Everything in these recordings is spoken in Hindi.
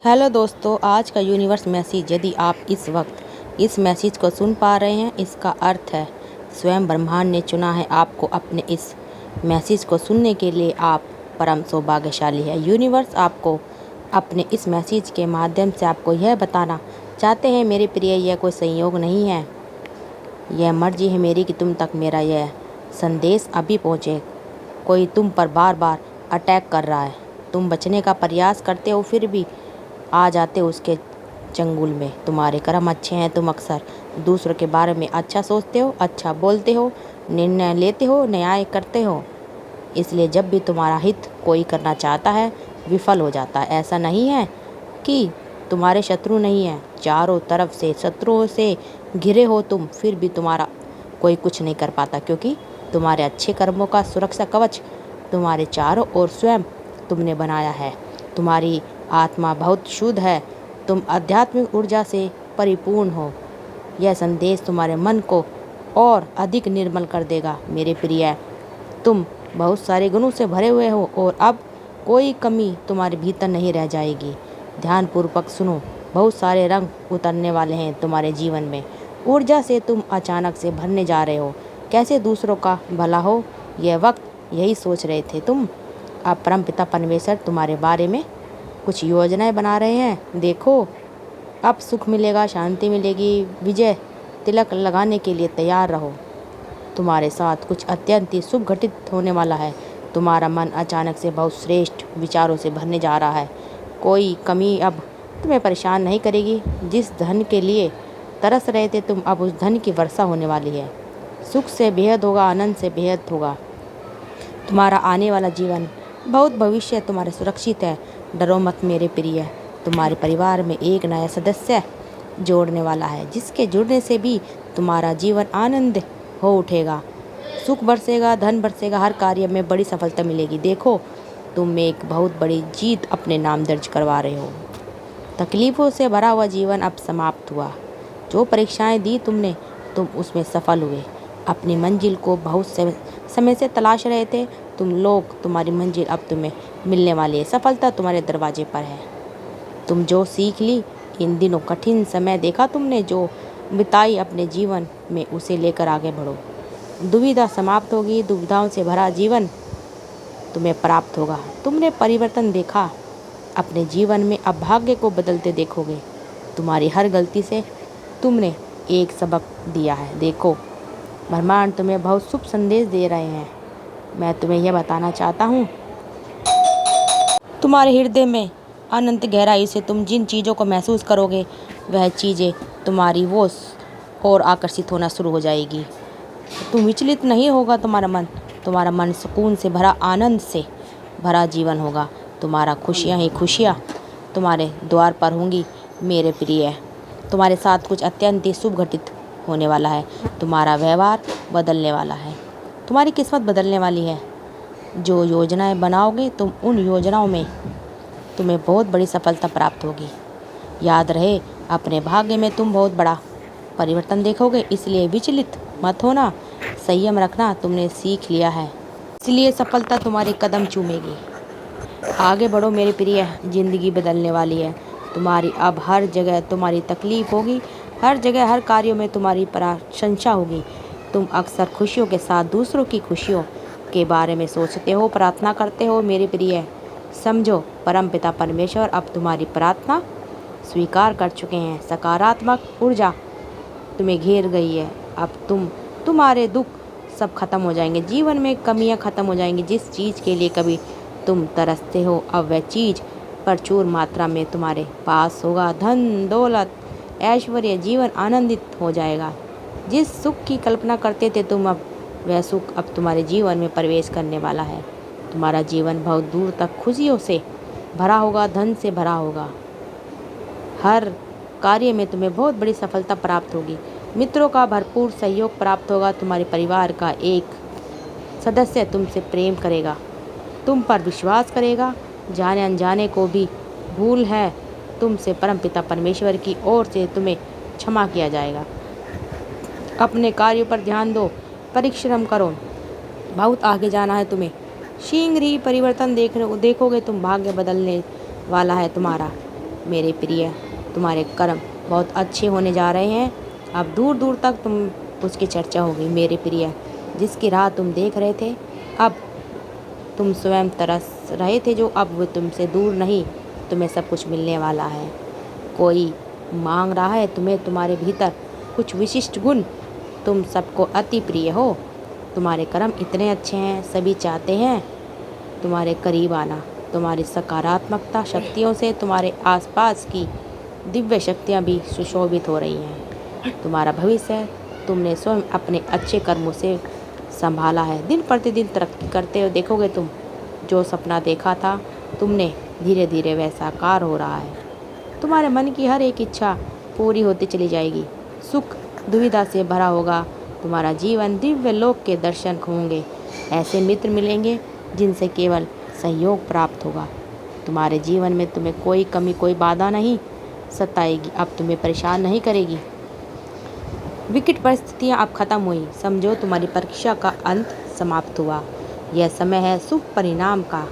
हेलो दोस्तों, आज का यूनिवर्स मैसेज यदि आप इस वक्त इस मैसेज को सुन पा रहे हैं, इसका अर्थ है स्वयं ब्रह्मांड ने चुना है आपको अपने इस मैसेज को सुनने के लिए। आप परम सौभाग्यशाली है। यूनिवर्स आपको अपने इस मैसेज के माध्यम से आपको यह बताना चाहते हैं, मेरे प्रिय, यह कोई संयोग नहीं है, यह मर्जी है मेरी कि तुम तक मेरा यह संदेश अभी पहुँचे। कोई तुम पर बार बार अटैक कर रहा है, तुम बचने का प्रयास करते हो फिर भी आ जाते हो उसके चंगुल में। तुम्हारे कर्म अच्छे हैं, तुम अक्सर दूसरों के बारे में अच्छा सोचते हो, अच्छा बोलते हो, निर्णय लेते हो, न्याय करते हो। इसलिए जब भी तुम्हारा हित कोई करना चाहता है विफल हो जाता है। ऐसा नहीं है कि तुम्हारे शत्रु नहीं हैं, चारों तरफ से शत्रुओं से घिरे हो तुम, फिर भी तुम्हारा कोई कुछ नहीं कर पाता, क्योंकि तुम्हारे अच्छे कर्मों का सुरक्षा कवच तुम्हारे चारों ओर स्वयं तुमने बनाया है। तुम्हारी आत्मा बहुत शुद्ध है, तुम आध्यात्मिक ऊर्जा से परिपूर्ण हो। यह संदेश तुम्हारे मन को और अधिक निर्मल कर देगा। मेरे प्रिय, तुम बहुत सारे गुणों से भरे हुए हो और अब कोई कमी तुम्हारे भीतर नहीं रह जाएगी। ध्यानपूर्वक सुनो, बहुत सारे रंग उतरने वाले हैं तुम्हारे जीवन में। ऊर्जा से तुम अचानक से भरने जा रहे हो। कैसे दूसरों का भला हो, यह वक्त यही सोच रहे थे तुम। अब परमपिता परमेश्वर तुम्हारे बारे में कुछ योजनाएं बना रहे हैं। देखो, अब सुख मिलेगा, शांति मिलेगी। विजय तिलक लगाने के लिए तैयार रहो। तुम्हारे साथ कुछ अत्यंत ही शुभ घटित होने वाला है। तुम्हारा मन अचानक से बहुत श्रेष्ठ विचारों से भरने जा रहा है। कोई कमी अब तुम्हें परेशान नहीं करेगी। जिस धन के लिए तरस रहे थे तुम, अब उस धन की वर्षा होने वाली है। सुख से बेहद होगा, आनंद से बेहद होगा। तुम्हारा आने वाला जीवन बहुत भविष्य तुम्हारे सुरक्षित है। डरो मत मेरे प्रिय, तुम्हारे परिवार में एक नया सदस्य जोड़ने वाला है, जिसके जुड़ने से भी तुम्हारा जीवन आनंद हो उठेगा। सुख बरसेगा, धन बरसेगा, हर कार्य में बड़ी सफलता मिलेगी। देखो, तुम एक बहुत बड़ी जीत अपने नाम दर्ज करवा रहे हो। तकलीफ़ों से भरा हुआ जीवन अब समाप्त हुआ। जो परीक्षाएं दी तुमने, तुम उसमें सफल हुए। अपनी मंजिल को बहुत समय से तलाश रहे थे तुम लोग, तुम्हारी मंजिल अब तुम्हें मिलने वाली है। सफलता तुम्हारे दरवाजे पर है। तुम जो सीख ली इन दिनों, कठिन समय देखा तुमने जो बिताई अपने जीवन में, उसे लेकर आगे बढ़ो। दुविधा समाप्त होगी, दुविधाओं से भरा जीवन तुम्हें प्राप्त होगा। तुमने परिवर्तन देखा अपने जीवन में, अब भाग्य को बदलते देखोगे। तुम्हारी हर गलती से तुमने एक सबक दिया है। देखो, ब्रह्मांड तुम्हें बहुत शुभ संदेश दे रहे हैं। मैं तुम्हें यह बताना चाहता हूँ, तुम्हारे हृदय में अनंत गहराई से तुम जिन चीज़ों को महसूस करोगे, वह चीज़ें तुम्हारी वो और आकर्षित होना शुरू हो जाएगी। तुम विचलित नहीं होगा तुम्हारा मन सुकून से भरा, आनंद से भरा जीवन होगा। तुम्हारा खुशियाँ ही खुशियाँ तुम्हारे द्वार पर होंगी। मेरे प्रिय, तुम्हारे साथ कुछ अत्यंत ही शुभ घटित होने वाला है। तुम्हारा व्यवहार बदलने वाला है, तुम्हारी किस्मत बदलने वाली है। जो योजनाएं बनाओगे तुम, उन योजनाओं में तुम्हें बहुत बड़ी सफलता प्राप्त होगी। याद रहे, अपने भाग्य में तुम बहुत बड़ा परिवर्तन देखोगे, इसलिए विचलित मत होना, संयम रखना। तुमने सीख लिया है, इसलिए सफलता तुम्हारे कदम चूमेगी। आगे बढ़ो मेरे प्रिय, जिंदगी बदलने वाली है तुम्हारी। अब हर जगह तुम्हारी तकलीफ होगी, हर जगह हर कार्यों में तुम्हारी प्रशंसा होगी। तुम अक्सर खुशियों के साथ दूसरों की खुशियों के बारे में सोचते हो, प्रार्थना करते हो। मेरे प्रिय, समझो, परमपिता परमेश्वर अब तुम्हारी प्रार्थना स्वीकार कर चुके हैं। सकारात्मक ऊर्जा तुम्हें घेर गई है। अब तुम्हारे दुख सब खत्म हो जाएंगे, जीवन में कमियां खत्म हो जाएंगी। जिस चीज़ के लिए कभी तुम तरसते हो, अब वह चीज़ प्रचुर मात्रा में तुम्हारे पास होगा। धन दौलत ऐश्वर्य, जीवन आनंदित हो जाएगा। जिस सुख की कल्पना करते थे तुम, अब वह सुख अब तुम्हारे जीवन में प्रवेश करने वाला है। तुम्हारा जीवन बहुत दूर तक खुशियों से भरा होगा, धन से भरा होगा। हर कार्य में तुम्हें बहुत बड़ी सफलता प्राप्त होगी। मित्रों का भरपूर सहयोग प्राप्त होगा। तुम्हारे परिवार का एक सदस्य तुमसे प्रेम करेगा, तुम पर विश्वास करेगा। जाने अनजाने को भी भूल है तुमसे परमपिता परमेश्वर की ओर से तुम्हें क्षमा किया जाएगा। अपने कार्यों पर ध्यान दो, परिश्रम करो, बहुत आगे जाना है तुम्हें। शीघ्र ही परिवर्तन देखोगे तुम, भाग्य बदलने वाला है तुम्हारा। मेरे प्रिय, तुम्हारे कर्म बहुत अच्छे होने जा रहे हैं। अब दूर दूर तक उसकी चर्चा होगी मेरे प्रिय। जिसकी राह तुम देख रहे थे, अब तुम स्वयं तरस रहे थे, जो अब वो तुमसे दूर नहीं, तुम्हें सब कुछ मिलने वाला है। कोई मांग रहा है तुम्हें, तुम्हारे भीतर कुछ विशिष्ट गुण, तुम सबको अति प्रिय हो। तुम्हारे कर्म इतने अच्छे हैं, सभी चाहते हैं तुम्हारे करीब आना। तुम्हारी सकारात्मकता शक्तियों से तुम्हारे आसपास की दिव्य शक्तियाँ भी सुशोभित हो रही हैं। तुम्हारा भविष्य तुमने स्वयं अपने अच्छे कर्मों से संभाला है। दिन प्रतिदिन तरक्की करते हुए देखोगे तुम। जो सपना देखा था तुमने, धीरे धीरे वह साकार हो रहा है। तुम्हारे मन की हर एक इच्छा पूरी होती चली जाएगी। सुख दुविधा से भरा होगा तुम्हारा जीवन। दिव्य लोक के दर्शन होंगे। ऐसे मित्र मिलेंगे जिनसे केवल सहयोग प्राप्त होगा। तुम्हारे जीवन में तुम्हें कोई कमी, कोई बाधा नहीं सताएगी, अब तुम्हें परेशान नहीं करेगी। विकट परिस्थितियाँ अब खत्म हुई। समझो तुम्हारी परीक्षा का अंत समाप्त हुआ। यह समय है शुभ परिणाम का,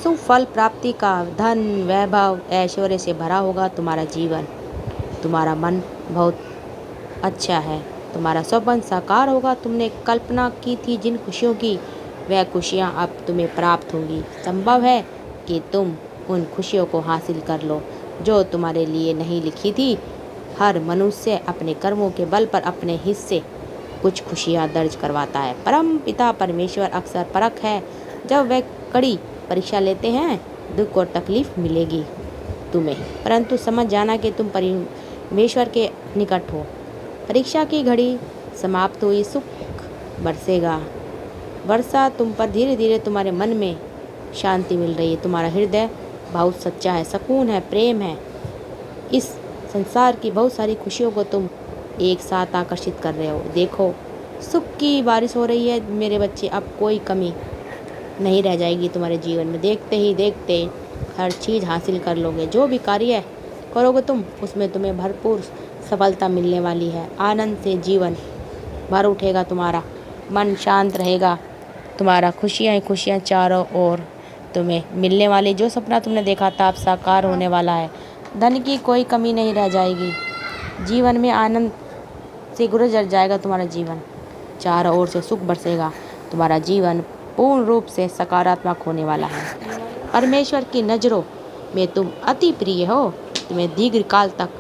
शुभ फल प्राप्ति का। धन, वैभव, ऐश्वर्य से भरा होगा तुम्हारा जीवन। तुम्हारा मन बहुत अच्छा है। तुम्हारा स्वप्न साकार होगा। तुमने कल्पना की थी जिन खुशियों की, वह खुशियाँ अब तुम्हें प्राप्त होंगी। संभव है कि तुम उन खुशियों को हासिल कर लो जो तुम्हारे लिए नहीं लिखी थी। हर मनुष्य अपने कर्मों के बल पर अपने हिस्से कुछ खुशियाँ दर्ज करवाता है। परम पिता परमेश्वर अक्सर परख है। जब वह कड़ी परीक्षा लेते हैं, दुख और तकलीफ मिलेगी तुम्हें, परंतु समझ जाना कि तुम परमेश्वर के निकट हो। परीक्षा की घड़ी समाप्त हुई, सुख बरसेगा। वर्षा तुम पर धीरे धीरे, तुम्हारे मन में शांति मिल रही है। तुम्हारा हृदय बहुत सच्चा है, सुकून है, प्रेम है। इस संसार की बहुत सारी खुशियों को तुम एक साथ आकर्षित कर रहे हो। देखो, सुख की बारिश हो रही है मेरे बच्चे। अब कोई कमी नहीं रह जाएगी तुम्हारे जीवन में। देखते ही देखते हर चीज़ हासिल कर लोगे। जो भी कार्य करोगे तुम, उसमें तुम्हें भरपूर सफलता मिलने वाली है। आनंद से जीवन भर उठेगा, तुम्हारा मन शांत रहेगा। तुम्हारा खुशियाँ ही खुशियाँ चारों ओर तुम्हें मिलने वाली। जो सपना तुमने देखा था अब साकार होने वाला है। धन की कोई कमी नहीं रह जाएगी। जीवन में आनंद से गुजर जाएगा तुम्हारा जीवन। चारों ओर से सुख बरसेगा। तुम्हारा जीवन पूर्ण रूप से सकारात्मक होने वाला है। परमेश्वर की नज़रों में तुम अति प्रिय हो। तुम्हें दीर्घकाल तक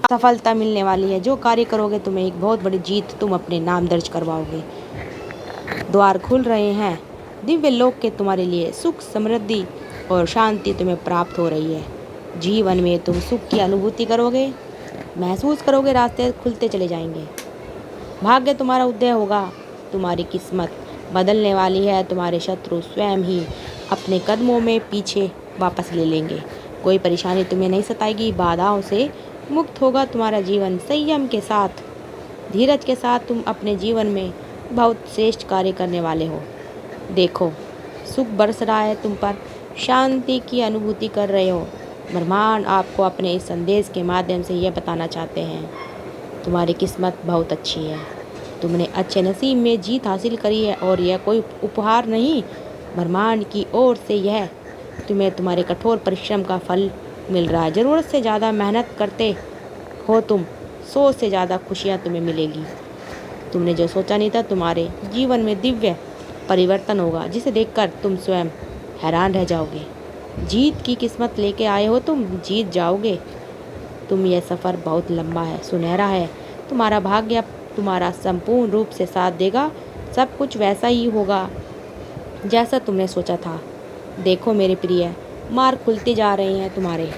सफलता मिलने वाली है। जो कार्य करोगे तुम्हें एक बहुत बड़ी जीत, तुम अपने नाम दर्ज करवाओगे। द्वार खुल रहे हैं दिव्य लोक के तुम्हारे लिए। सुख, समृद्धि और शांति तुम्हें प्राप्त हो रही है। जीवन में तुम सुख की अनुभूति करोगे, महसूस करोगे। रास्ते खुलते चले जाएंगे। भाग्य तुम्हारा उदय होगा। तुम्हारी किस्मत बदलने वाली है। तुम्हारे शत्रु स्वयं ही अपने कदमों में पीछे वापस ले लेंगे। कोई परेशानी तुम्हें नहीं सताएगी। बाधाओं से मुक्त होगा तुम्हारा जीवन। संयम के साथ, धीरज के साथ तुम अपने जीवन में बहुत श्रेष्ठ कार्य करने वाले हो। देखो, सुख बरस रहा है तुम पर। शांति की अनुभूति कर रहे हो। ब्रह्मांड आपको अपने इस संदेश के माध्यम से यह बताना चाहते हैं, तुम्हारी किस्मत बहुत अच्छी है। तुमने अच्छे नसीब में जीत हासिल करी है और यह कोई उपहार नहीं, ब्रह्मांड की ओर से यह तुम्हें तुम्हारे कठोर परिश्रम का फल मिल रहा है। ज़रूरत से ज़्यादा मेहनत करते हो तुम, 100 से ज़्यादा खुशियाँ तुम्हें मिलेगी। तुमने जो सोचा नहीं था, तुम्हारे जीवन में दिव्य परिवर्तन होगा, जिसे देखकर तुम स्वयं हैरान रह जाओगे। जीत की किस्मत लेके आए हो तुम, जीत जाओगे तुम। यह सफ़र बहुत लंबा है, सुनहरा है। तुम्हारा भाग्य तुम्हारा संपूर्ण रूप से साथ देगा। सब कुछ वैसा ही होगा जैसा तुमने सोचा था। देखो मेरे प्रिय, मार्ग खुलते जा रहे हैं तुम्हारे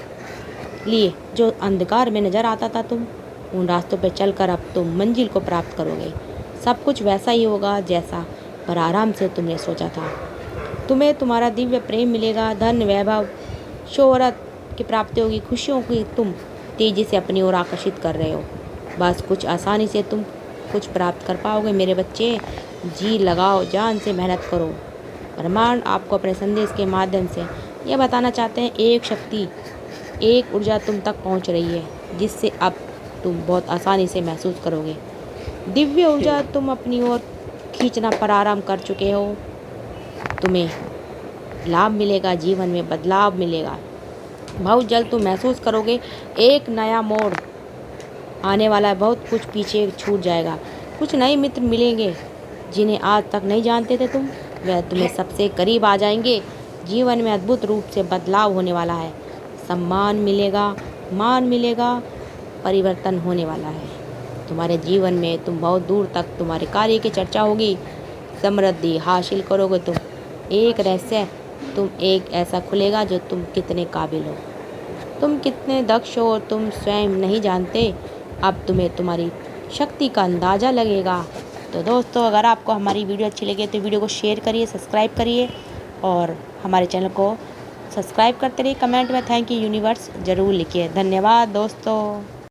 लिए। जो अंधकार में नज़र आता था तुम, उन रास्तों पर चलकर अब तुम मंजिल को प्राप्त करोगे। सब कुछ वैसा ही होगा जैसा पर आराम से तुमने सोचा था। तुम्हें तुम्हारा दिव्य प्रेम मिलेगा। धन, वैभव, शोहरत की प्राप्ति होगी। खुशियों की तुम तेज़ी से अपनी ओर आकर्षित कर रहे हो। बस कुछ आसानी से तुम कुछ प्राप्त कर पाओगे मेरे बच्चे। जी लगाओ, जान से मेहनत करो। ब्रह्मांड आपको अपने संदेश के माध्यम से यह बताना चाहते हैं, एक शक्ति, एक ऊर्जा तुम तक पहुंच रही है, जिससे अब तुम बहुत आसानी से महसूस करोगे। दिव्य ऊर्जा तुम अपनी ओर खींचना प्रारंभ कर चुके हो। तुम्हें लाभ मिलेगा, जीवन में बदलाव मिलेगा। बहुत जल्द तुम महसूस करोगे एक नया मोड़ आने वाला है। बहुत कुछ पीछे छूट जाएगा। कुछ नए मित्र मिलेंगे जिन्हें आज तक नहीं जानते थे तुम। वह तुम्हें सबसे करीब आ जाएंगे। जीवन में अद्भुत रूप से बदलाव होने वाला है। सम्मान मिलेगा, मान मिलेगा, परिवर्तन होने वाला है तुम्हारे जीवन में। तुम बहुत दूर तक तुम्हारे कार्य की चर्चा होगी। समृद्धि हासिल करोगे तुम। एक रहस्य तुम एक ऐसा खुलेगा जो तुम कितने काबिल हो, तुम कितने दक्ष हो, तुम स्वयं नहीं जानते। अब तुम्हें तुम्हारी शक्ति का अंदाज़ा लगेगा। तो दोस्तों, अगर आपको हमारी वीडियो अच्छी लगे तो वीडियो को शेयर करिए, सब्सक्राइब करिए और हमारे चैनल को सब्सक्राइब करते रहिए। कमेंट में थैंक यू यूनिवर्स ज़रूर लिखिए। धन्यवाद दोस्तों।